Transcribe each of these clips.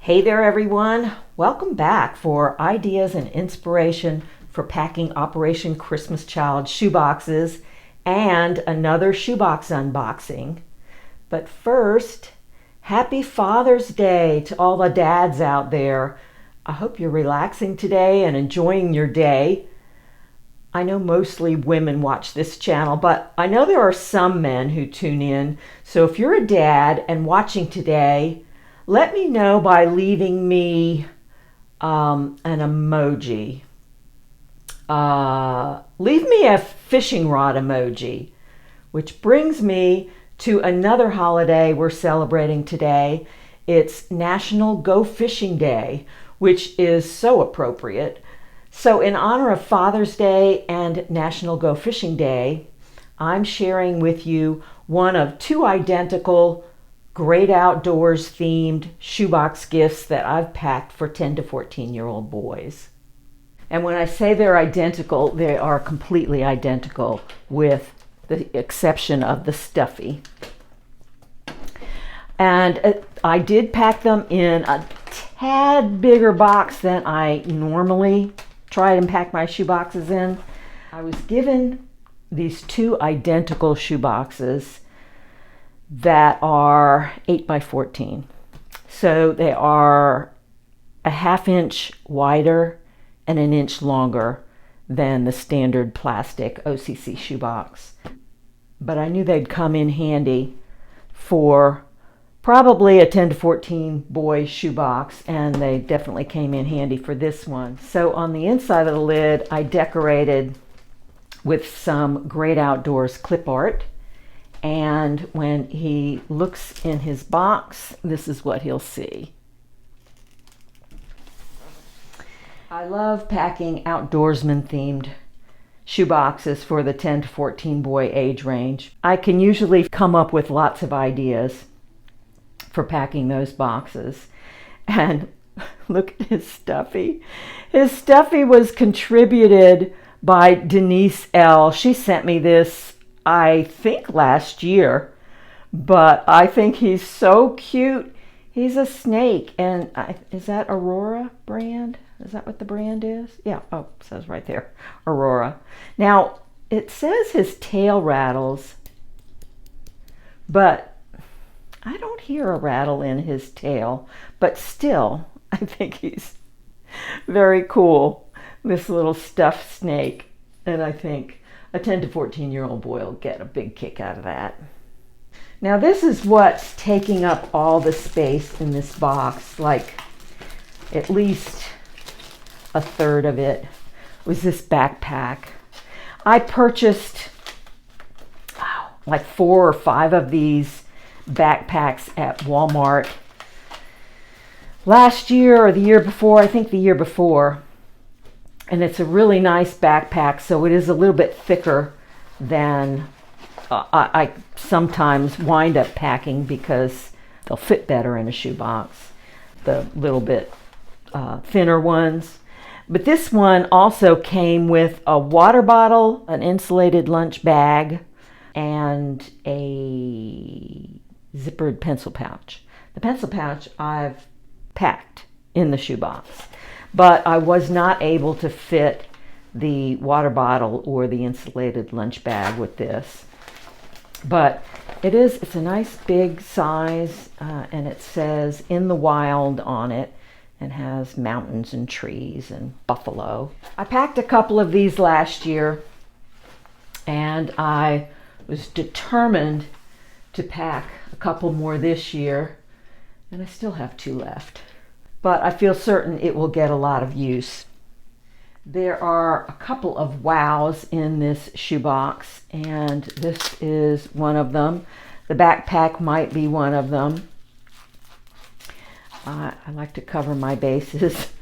Hey there everyone, welcome back for ideas and inspiration for packing Operation Christmas Child shoeboxes and another shoebox unboxing. But first, happy Father's Day to all the dads out there. I hope you're relaxing today and enjoying your day. I know mostly women watch this channel, but I know there are some men who tune in. So if you're a dad and watching today, let me know by leaving me an emoji. Leave me a fishing rod emoji, which brings me to another holiday we're celebrating today. It's National Go Fishing Day, which is so appropriate. So in honor of Father's Day and National Go Fishing Day, I'm sharing with you one of two identical great outdoors themed shoebox gifts that I've packed for 10 to 14-year-old boys. And when I say they're identical, they are completely identical with the exception of the stuffy. And I did pack them in a tad bigger box than I normally try and pack my shoeboxes in. I was given these two identical shoeboxes that are 8 by 14. So they are a ½ inch wider and an inch longer than the standard plastic OCC shoebox. But I knew they'd come in handy for probably a 10 to 14 boy shoebox, and they definitely came in handy for this one. So on the inside of the lid, I decorated with some great outdoors clip art. And when he looks in his box, this is what he'll see. I love packing outdoorsman themed shoeboxes for the 10 to 14 boy age range. I can usually come up with lots of ideas for packing those boxes. And look at his stuffy. His stuffy was contributed by Denise L. She sent me this, I think last year, but I think he's so cute. He's a snake, and is that Aurora brand? Is that what the brand is? Yeah, oh, it says right there, Aurora. Now, it says his tail rattles, but I don't hear a rattle in his tail, but still, I think he's very cool, this little stuffed snake, and I think a 10 to 14-year-old boy will get a big kick out of that. Now this is what's taking up all the space in this box, like at least a third of it was this backpack. I purchased like 4 or 5 of these backpacks at Walmart last year or the year before, I think the year before. And it's a really nice backpack, so it is a little bit thicker than I sometimes wind up packing because they'll fit better in a shoebox, the little bit thinner ones. But this one also came with a water bottle, an insulated lunch bag, and a zippered pencil pouch. The pencil pouch I've packed in the shoebox, but I was not able to fit the water bottle or the insulated lunch bag with this. But it's a nice big size, and it says "In the Wild" on it, and has mountains and trees and buffalo. I packed a couple of these last year, and I was determined to pack a couple more this year, and I still have 2 left. But I feel certain it will get a lot of use. There are a couple of wows in this shoebox, and this is one of them. The backpack might be one of them. I like to cover my bases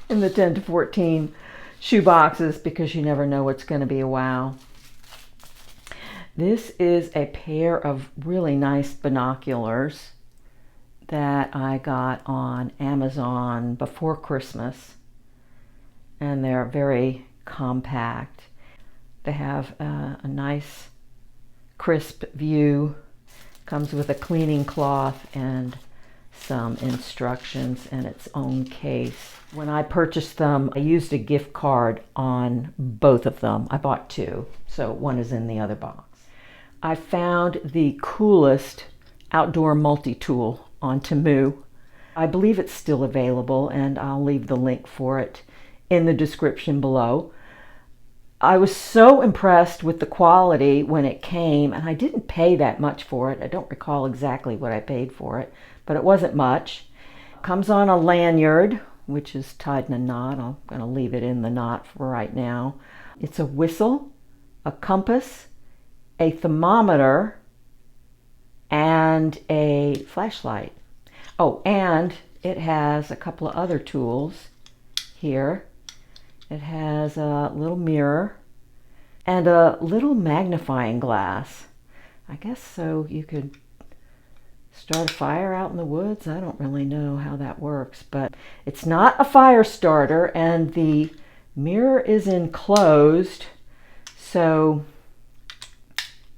in the 10 to 14 shoeboxes because you never know what's going to be a wow. This is a pair of really nice binoculars that I got on Amazon before Christmas, and they're very compact. They have a nice crisp view, comes with a cleaning cloth and some instructions and its own case. When I purchased them, I used a gift card on both of them. I bought two, so one is in the other box. I found the coolest outdoor multi-tool on Temu. I believe it's still available, and I'll leave the link for it in the description below. I was so impressed with the quality when it came, and I didn't pay that much for it. I don't recall exactly what I paid for it, but it wasn't much. It comes on a lanyard, which is tied in a knot. I'm going to leave it in the knot for right now. It's a whistle, a compass, a thermometer, and a flashlight. Oh, and it has a couple of other tools here. It has a little mirror and a little magnifying glass. I guess so you could start a fire out in the woods. I don't really know how that works, but it's not a fire starter, and the mirror is enclosed, so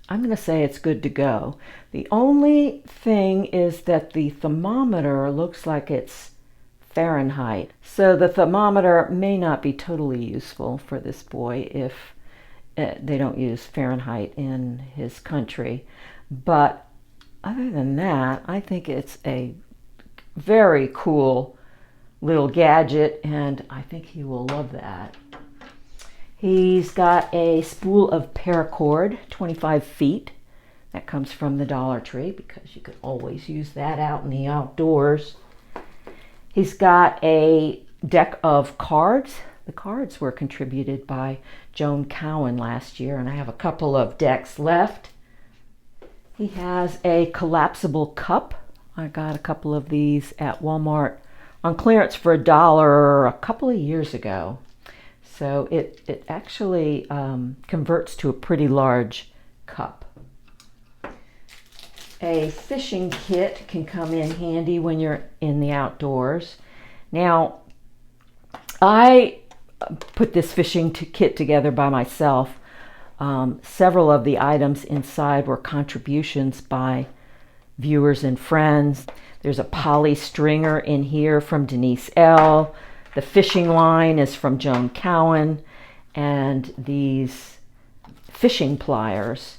I'm going to say it's good to go. The only thing is that the thermometer looks like it's Fahrenheit. So the thermometer may not be totally useful for this boy if they don't use Fahrenheit in his country. But other than that, I think it's a very cool little gadget, and I think he will love that. He's got a spool of paracord, 25 feet. That comes from the Dollar Tree because you could always use that out in the outdoors. He's got a deck of cards. The cards were contributed by Joan Cowan last year, and I have a couple of decks left. He has a collapsible cup. I got a couple of these at Walmart on clearance for $1 a couple of years ago. So it actually converts to a pretty large cup. A fishing kit can come in handy when you're in the outdoors. Now, I put this fishing kit together by myself. Several of the items inside were contributions by viewers and friends. There's a poly stringer in here from Denise L. The fishing line is from Joan Cowan, and these fishing pliers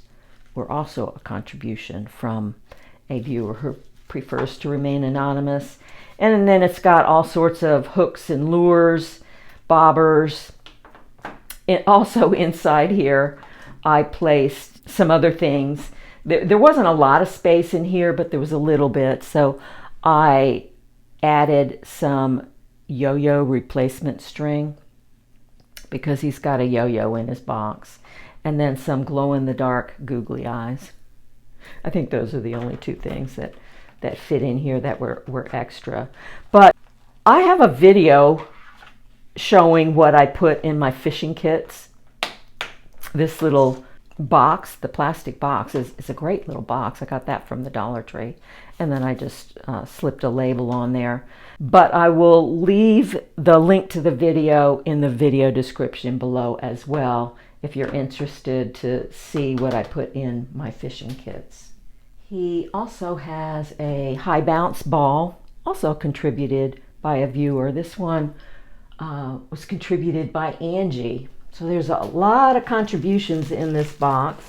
were also a contribution from a viewer who prefers to remain anonymous. And then it's got all sorts of hooks and lures, bobbers. Also inside here, I placed some other things. There wasn't a lot of space in here, but there was a little bit. So I added some yo-yo replacement string because he's got a yo-yo in his box, and then some glow-in-the-dark googly eyes. I think those are the only two things that fit in here that were extra. But I have a video showing what I put in my fishing kits. This little box, the plastic box, is a great little box. I got that from the Dollar Tree, and then I just slipped a label on there. But I will leave the link to the video in the video description below as well if you're interested to see what I put in my fishing kits. He also has a high bounce ball, also contributed by a viewer. This one was contributed by Angie. So there's a lot of contributions in this box.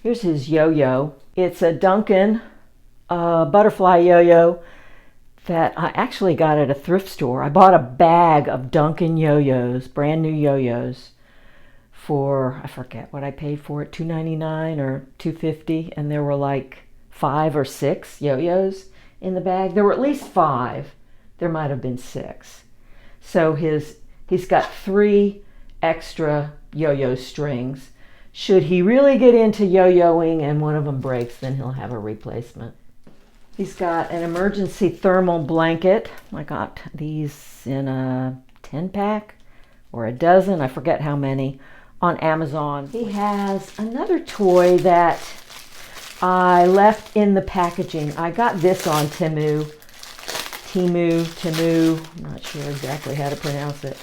Here's his yo-yo. It's a Duncan butterfly yo-yo that I actually got at a thrift store. I bought a bag of Duncan yo-yos, brand new yo-yos, for, I forget what I paid for it, $2.99 or $2.50, and there were like 5 or 6 yo-yos in the bag. There were at least 5. There might have been 6. So he's got 3 extra yo-yo strings. Should he really get into yo-yoing and one of them breaks, then he'll have a replacement. He's got an emergency thermal blanket. I got these in a 10-pack or a dozen, I forget how many, on Amazon. He has another toy that I left in the packaging. I got this on Temu, I'm not sure exactly how to pronounce it,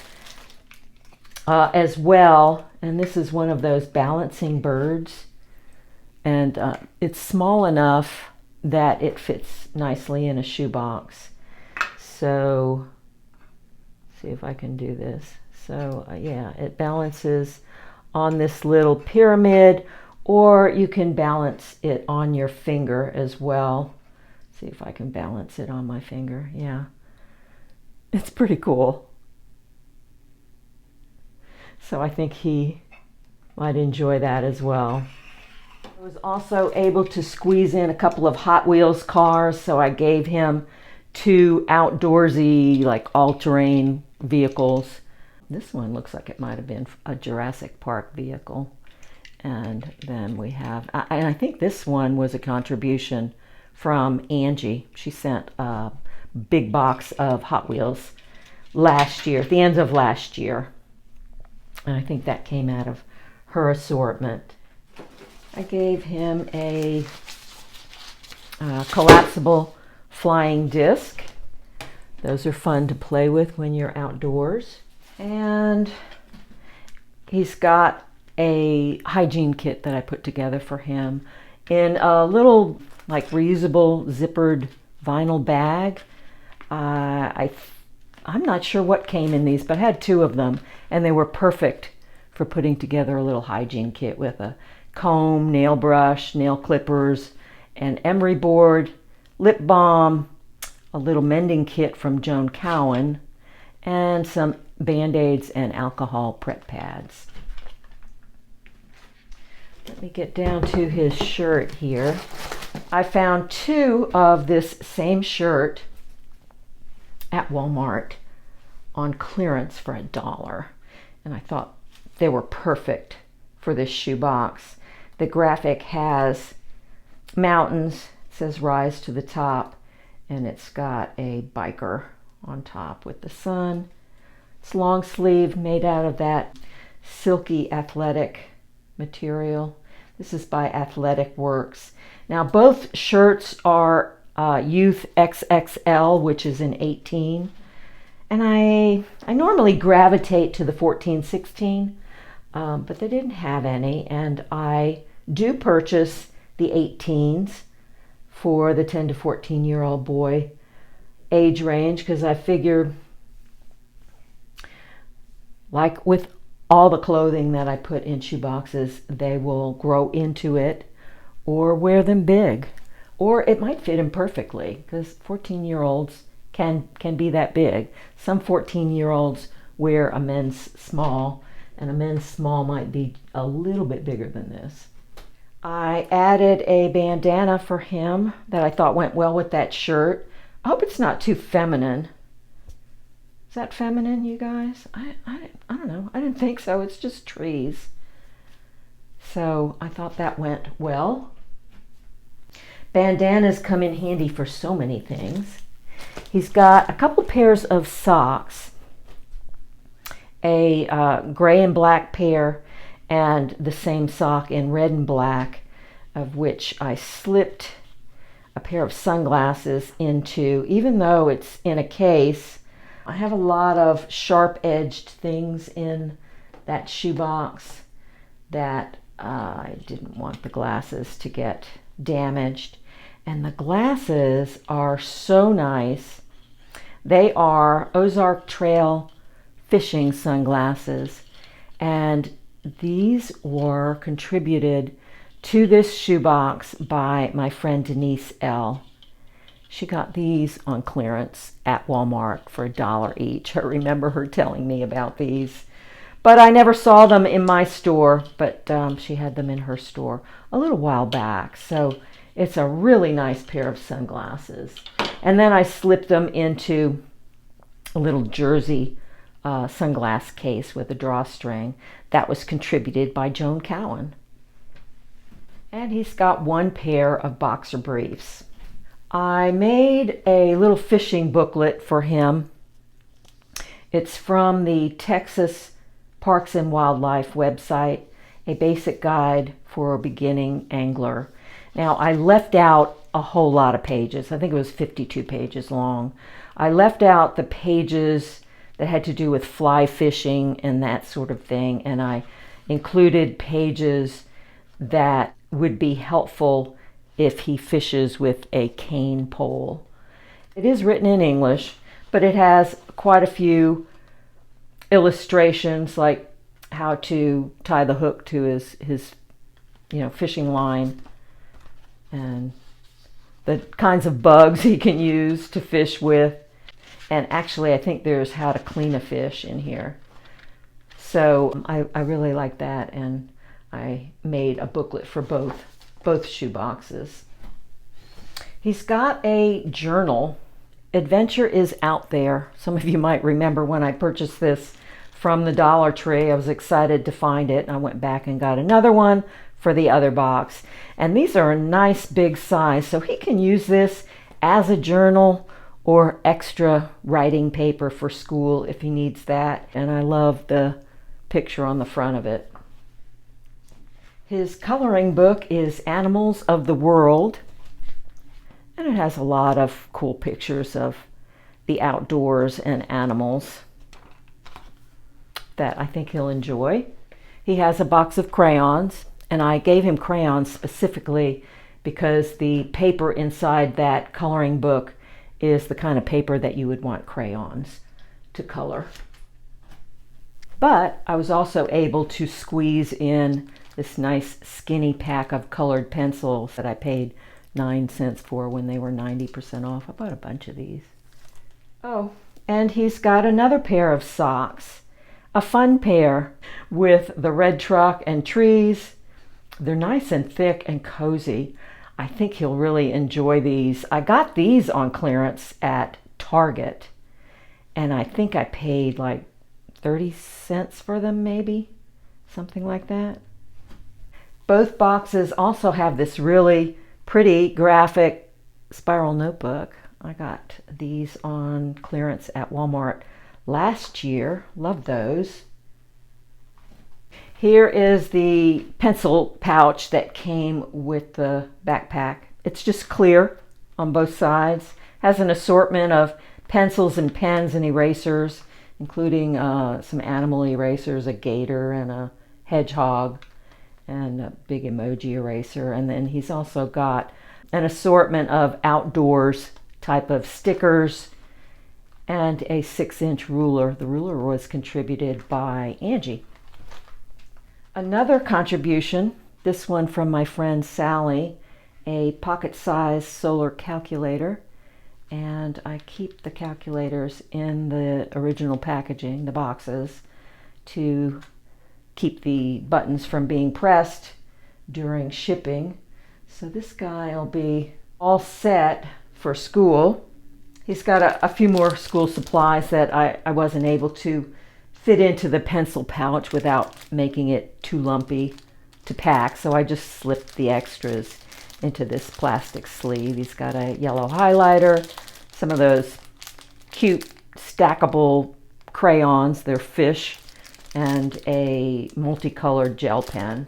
as well. And this is one of those balancing birds. And it's small enough that it fits nicely in a shoebox. So, see if I can do this. So yeah, it balances on this little pyramid, or you can balance it on your finger as well. See if I can balance it on my finger. Yeah, it's pretty cool. So I think he might enjoy that as well. I was also able to squeeze in a couple of Hot Wheels cars, so I gave him 2 outdoorsy, like all-terrain vehicles. This one looks like it might have been a Jurassic Park vehicle. And then we have, and I think this one was a contribution from Angie. She sent a big box of Hot Wheels last year, at the end of last year. And I think that came out of her assortment. I gave him a collapsible flying disc. Those are fun to play with when you're outdoors. And he's got a hygiene kit that I put together for him in a little like reusable zippered vinyl bag. I'm not sure what came in these, but I had 2 of them, and they were perfect for putting together a little hygiene kit with a comb, nail brush, nail clippers, an emery board, lip balm, a little mending kit from Joan Cowan, and some Band-Aids and alcohol prep pads. Let me get down to his shirt here. I found 2 of this same shirt at Walmart on clearance for $1. And I thought they were perfect for this shoebox. The graphic has mountains, it says rise to the top, and it's got a biker on top with the sun. It's long sleeve, made out of that silky athletic material. This is by Athletic Works. Now both shirts are Youth XXL, which is an 18. And I normally gravitate to the 14-16, but they didn't have any. And I do purchase the 18s for the 10 to 14-year-old boy age range, because I figure, like with all the clothing that I put in shoe boxes, they will grow into it or wear them big, or it might fit them perfectly, because 14-year-olds can be that big. Some 14-year-olds wear a men's small, and a men's small might be a little bit bigger than this. I added a bandana for him that I thought went well with that shirt. I hope it's not too feminine. Is that feminine, you guys? I don't know. I didn't think so. It's just trees. So I thought that went well. Bandanas come in handy for so many things. He's got a couple pairs of socks, a gray and black pair, and the same sock in red and black, of which I slipped a pair of sunglasses into. Even though it's in a case, I have a lot of sharp-edged things in that shoebox that I didn't want the glasses to get damaged. And the glasses are so nice. They are Ozark Trail fishing sunglasses, and these were contributed to this shoebox by my friend Denise L. She got these on clearance at Walmart for $1 each. I remember her telling me about these, but I never saw them in my store, but she had them in her store a little while back. So it's a really nice pair of sunglasses. And then I slipped them into a little jersey sunglass case with a drawstring that was contributed by Joan Cowan. And he's got 1 pair of boxer briefs. I made a little fishing booklet for him. It's from the Texas Parks and Wildlife website, a basic guide for a beginning angler. Now, I left out a whole lot of pages. I think it was 52 pages long. I left out the pages that had to do with fly fishing and that sort of thing, and I included pages that would be helpful if he fishes with a cane pole. It is written in English, but it has quite a few illustrations, like how to tie the hook to his fishing line, and the kinds of bugs he can use to fish with. And actually, I think there's how to clean a fish in here. So I really like that, and I made a booklet for both shoe boxes. He's got a journal. Adventure is out there. Some of you might remember when I purchased this from the Dollar Tree. I was excited to find it, and I went back and got another one for the other box. And these are a nice big size, so he can use this as a journal or extra writing paper for school if he needs that. And I love the picture on the front of it. His coloring book is Animals of the World, and it has a lot of cool pictures of the outdoors and animals that I think he'll enjoy. He has a box of crayons, and I gave him crayons specifically because the paper inside that coloring book is the kind of paper that you would want crayons to color. But I was also able to squeeze in this nice skinny pack of colored pencils that I paid 9 cents for when they were 90% off. I bought a bunch of these. Oh, and he's got another pair of socks, a fun pair with the red truck and trees. They're nice and thick and cozy. I think he'll really enjoy these. I got these on clearance at Target, and I think I paid like 30 cents for them, maybe, something like that. Both boxes also have this really pretty graphic spiral notebook. I got these on clearance at Walmart last year. Love those. Here is the pencil pouch that came with the backpack. It's just clear on both sides. Has an assortment of pencils and pens and erasers, including some animal erasers, a gator and a hedgehog, and a big emoji eraser. And then he's also got an assortment of outdoors type of stickers and a 6-inch ruler. The ruler was contributed by Angie. Another contribution, this one from my friend Sally, a pocket-sized solar calculator. And I keep the calculators in the original packaging, the boxes, to keep the buttons from being pressed during shipping. So this guy will be all set for school. He's got a few more school supplies that I wasn't able to fit into the pencil pouch without making it too lumpy to pack, so I just slipped the extras into this plastic sleeve. He's got a yellow highlighter, some of those cute stackable crayons, they're fish, and a multicolored gel pen.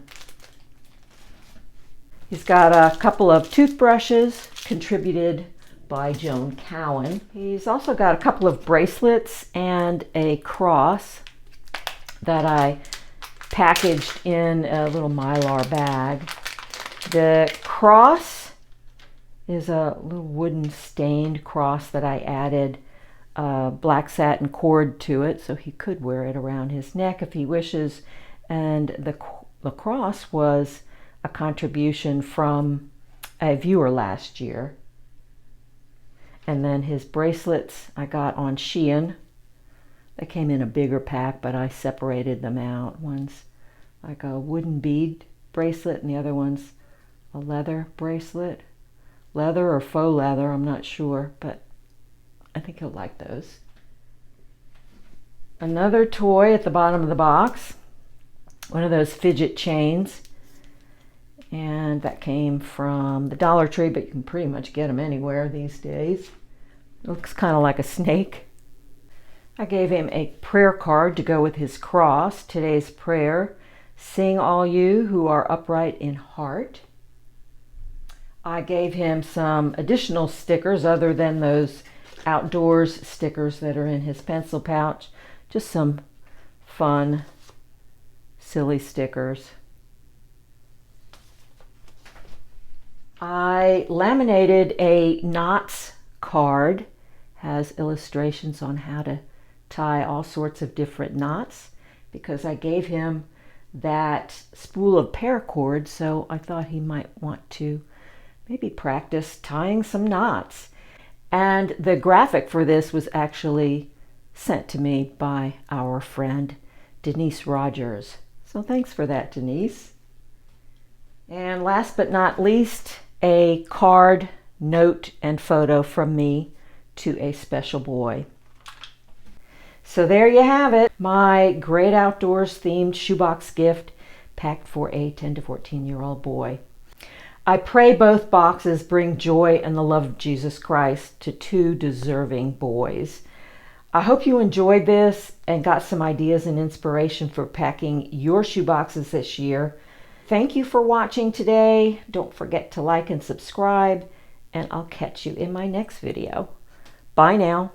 He's got a couple of toothbrushes contributed by Joan Cowan. He's also got a couple of bracelets and a cross that I packaged in a little Mylar bag. The cross is a little wooden stained cross that I added black satin cord to it, so he could wear it around his neck if he wishes. And the cross was a contribution from a viewer last year. And then his bracelets I got on Shein. They came in a bigger pack, but I separated them out. One's like a wooden bead bracelet, and the other one's a leather bracelet. Leather or faux leather, I'm not sure, but I think he'll like those. Another toy at the bottom of the box, one of those fidget chains. And that came from the Dollar Tree, but you can pretty much get them anywhere these days. Looks kind of like a snake. I gave him a prayer card to go with his cross. Today's prayer, sing all you who are upright in heart. I gave him some additional stickers other than those outdoors stickers that are in his pencil pouch. Just some fun, silly stickers. I laminated a knots card, has illustrations on how to tie all sorts of different knots, because I gave him that spool of paracord, so I thought he might want to maybe practice tying some knots. And the graphic for this was actually sent to me by our friend Denise Rogers. So thanks for that, Denise. And last but not least, a card, note, and photo from me to a special boy. So there you have it, my great outdoors themed shoebox gift packed for a 10 to 14-year-old boy. I pray both boxes bring joy and the love of Jesus Christ to two deserving boys. I hope you enjoyed this and got some ideas and inspiration for packing your shoeboxes this year. Thank you for watching today. Don't forget to like and subscribe, and I'll catch you in my next video. Bye now.